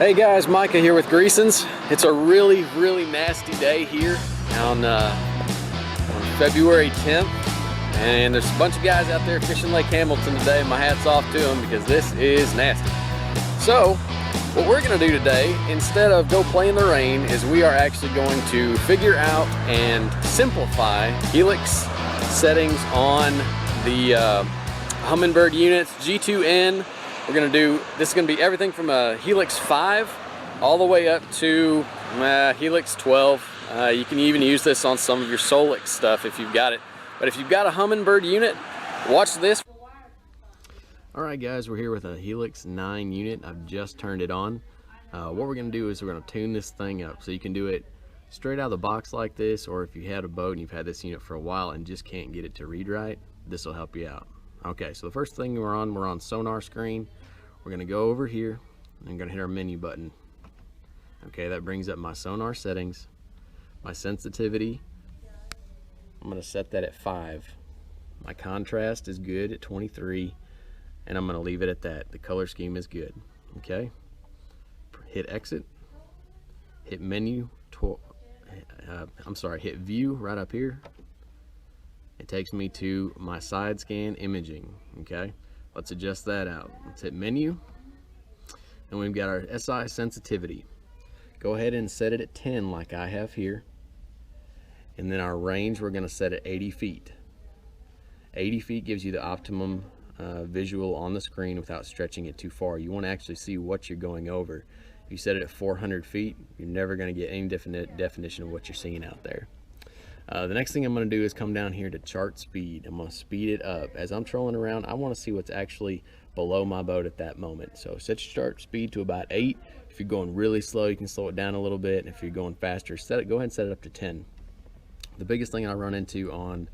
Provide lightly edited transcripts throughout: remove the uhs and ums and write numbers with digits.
Hey guys, Micah here with Greeson's. It's a really nasty day here on February 10th, and there's a bunch of guys out there fishing Lake Hamilton today. My hat's off to them because this is nasty. So what we're going to do today, instead of go play in the rain, is we are actually going to figure out and simplify Helix settings on the Humminbird units, G2N. We're going to do, this is going to be everything from a Helix 5 all the way up to Helix 12. You can even use this on some of your Solix stuff if you've got it. But if you've got a Humminbird unit, watch this. Alright guys, we're here with a Helix 9 unit. I've just turned it on. What we're going to do is we're going to tune this thing up. So you can do it straight out of the box like this, or if you had a boat and you've had this unit for a while and just can't get it to read right, this will help you out. Okay, so the first thing we're on sonar screen. We're gonna go over here and gonna hit our menu button. Okay, that brings up my sonar settings, my sensitivity. I'm gonna set that at 5. My contrast is good at 23, and I'm gonna leave it at that. The color scheme is good. Okay, hit exit, hit menu, hit view right up here. It takes me to my side scan imaging. Okay, let's adjust that out. Let's hit menu, and we've got our SI sensitivity. Go ahead and set it at 10 like I have here, and then our range we're going to set at 80 feet. 80 feet gives you the optimum visual on the screen without stretching it too far. You want to actually see what you're going over. If you set it at 400 feet, you're never going to get any definition of what you're seeing out there. The next thing I'm going to do is come down here to chart speed. I'm going to speed it up. As I'm trolling around, I want to see what's actually below my boat at that moment. So set your chart speed to about 8. If you're going really slow, you can slow it down a little bit. If you're going faster, go ahead and set it up to 10. The biggest thing I run into on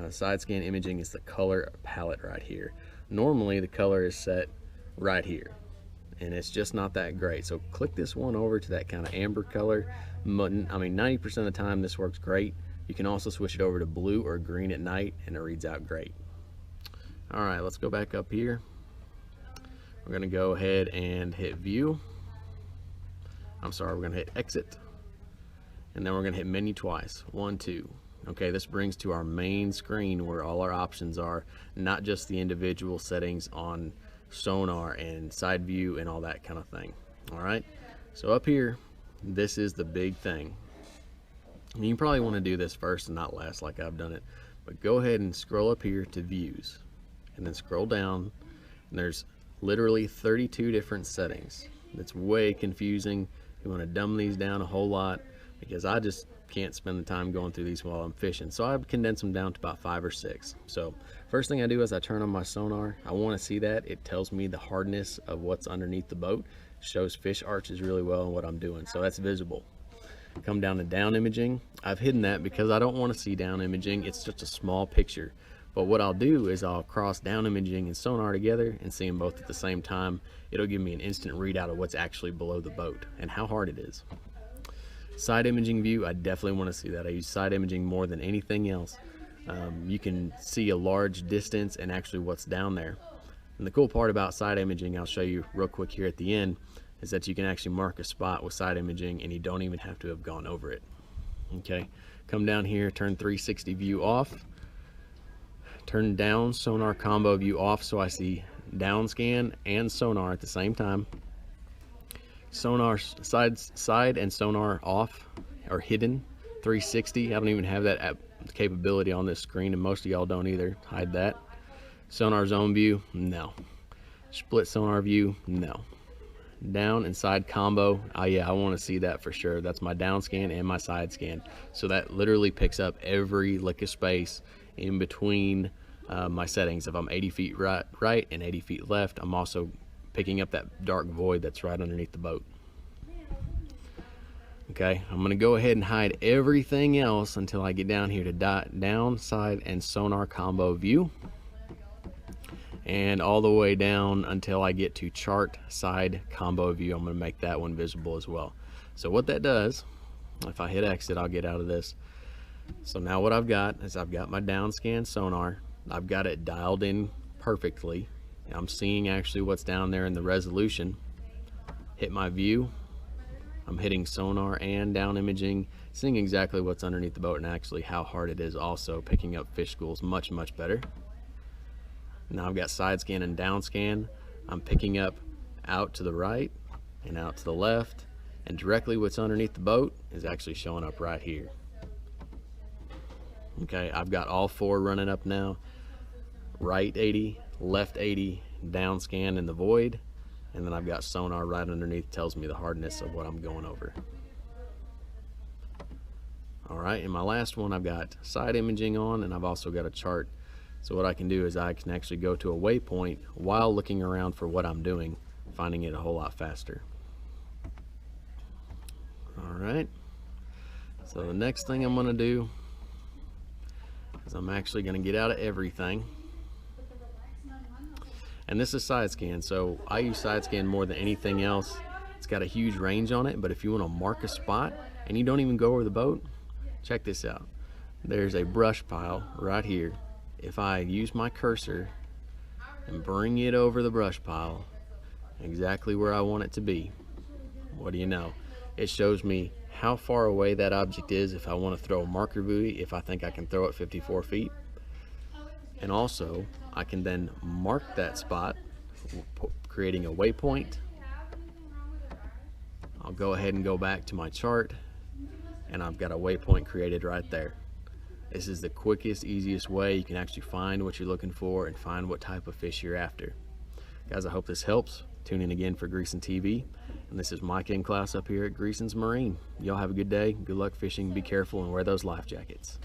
side scan imaging is the color palette right here. Normally the color is set right here, and it's just not that great. So click this one over to that kind of amber color. I mean, 90% of the time this works great. You can also switch it over to blue or green at night, and it reads out great. All right, let's go back up here. We're gonna go ahead and hit view. We're gonna hit exit, and then we're gonna hit menu twice. 1, 2. Okay, this brings to our main screen where all our options are, not just the individual settings on sonar and side view and all that kind of thing. All right, so up here, this is the big thing. And you probably want to do this first and not last like I've done it, but go ahead and scroll up here to views, and then scroll down, and there's literally 32 different settings. It's way confusing. You want to dumb these down a whole lot, because I just can't spend the time going through these while I'm fishing. So I've condensed them down to about 5 or 6. So first thing I do is I turn on my sonar. I want to see that. It tells me the hardness of what's underneath the boat. Shows fish arches really well and what I'm doing. So that's visible. Come down to down imaging. I've hidden that because I don't want to see down imaging. It's just a small picture. But what I'll do is I'll cross down imaging and sonar together and see them both at the same time. It'll give me an instant readout of what's actually below the boat and how hard it is. Side imaging view, I definitely want to see that. I use side imaging more than anything else. You can see a large distance and actually what's down there. And the cool part about side imaging, I'll show you real quick here at the end, is that you can actually mark a spot with side imaging and you don't even have to have gone over it. Okay, come down here, turn 360 view off, turn down sonar combo view off so I see down scan and sonar at the same time. Sonar side and sonar off or hidden. 360, I don't even have that capability on this screen, and most of y'all don't either. Hide that. Sonar zone view, no. Split sonar view, no. Down and side combo, yeah, I want to see that for sure. That's my down scan and my side scan. So that literally picks up every lick of space in between my settings. If I'm 80 feet right and 80 feet left, I'm also picking up that dark void that's right underneath the boat. Okay, I'm going to go ahead and hide everything else until I get down here to down, side, and sonar combo view. And all the way down until I get to chart side combo view. I'm going to make that one visible as well. So what that does, if I hit exit, I'll get out of this. So now what I've got is I've got my down scan sonar. I've got it dialed in perfectly. I'm seeing actually what's down there in the resolution. hit my view, I'm hitting sonar and down imaging, seeing exactly what's underneath the boat and actually how hard it is, also picking up fish schools much better. Now I've got side scan and down scan. I'm picking up out to the right and out to the left, and directly what's underneath the boat is actually showing up right here. Okay, I've got all four running up now. Right 80, left 80, down scan in the void, and then I've got sonar right underneath, tells me the hardness of what I'm going over. All right, in my last one I've got side imaging on, and I've also got a chart. So what I can do is I can actually go to a waypoint while looking around for what I'm doing, finding it a whole lot faster. All right, so the next thing I'm gonna do is I'm actually gonna get out of everything. And this is side scan, so I use side scan more than anything else. It's got a huge range on it, but if you wanna mark a spot and you don't even go over the boat, check this out. There's a brush pile right here. If I use my cursor and bring it over the brush pile exactly where I want it to be, what do you know? It shows me how far away that object is if I want to throw a marker buoy, if I think I can throw it 54 feet. And also, I can then mark that spot, creating a waypoint. I'll go ahead and go back to my chart, and I've got a waypoint created right there. This is the quickest, easiest way you can actually find what you're looking for and find what type of fish you're after. Guys, I hope this helps. Tune in again for Greeson TV. And this is Micah in class up here at Greeson's Marine. Y'all have a good day. Good luck fishing. Be careful and wear those life jackets.